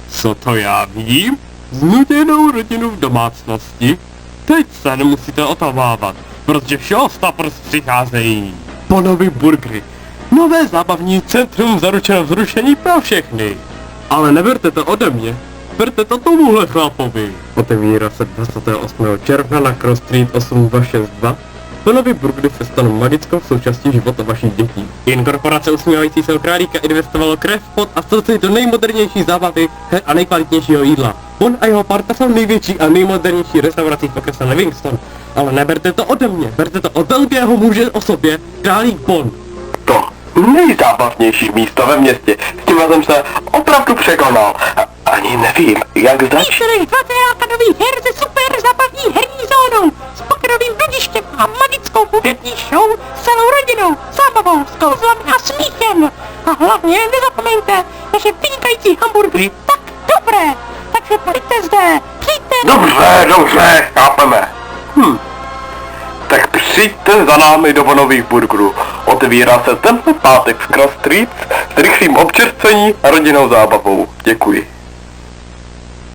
Co to já vím? Znuděnou rodinu v domácnosti. Teď se nemusíte otavovávat, protože všeho staprst přicházejí. Bonovy burgery. Nové zábavní centrum zaručeno zrušení pro všechny. Ale neberte to ode mě. Berte to tomuhle chlapovi. Otevírá se 28. června na Cross Street 8262. Bonovy burgery se stanou magickou součástí života vašich dětí. Jen korporace usmívající se králíka investovalo krev, pot a srdce do nejmodernější zábavy, her a nejkvalitnějšího jídla. Bon a jeho parta jsou největší a nejmodernější restaurací v okrese Livingston. Ale neberte to ode mě, berte to od velkého muže o sobě, králík Bon. To nejzábavnější místo ve městě. S tím jsem se opravdu překonal. Ani nevím, jak začít. Výsledek 20 nových her ze super zábavní herní zónou s pokerovým bludištěm a magickou hudební show s celou rodinou, zábavou, s kouzlami a smíchem. A hlavně nezapomeňte naše vynikající hamburgery, tak dobré. Takže přijďte zde, přijďte. Dobře, chápeme. Tak přijďte za námi do Bonových burgerů. Otevírá se tenhle pátek v Cross Street s rychlým občerstvením a rodinnou zábavou. Děkuji.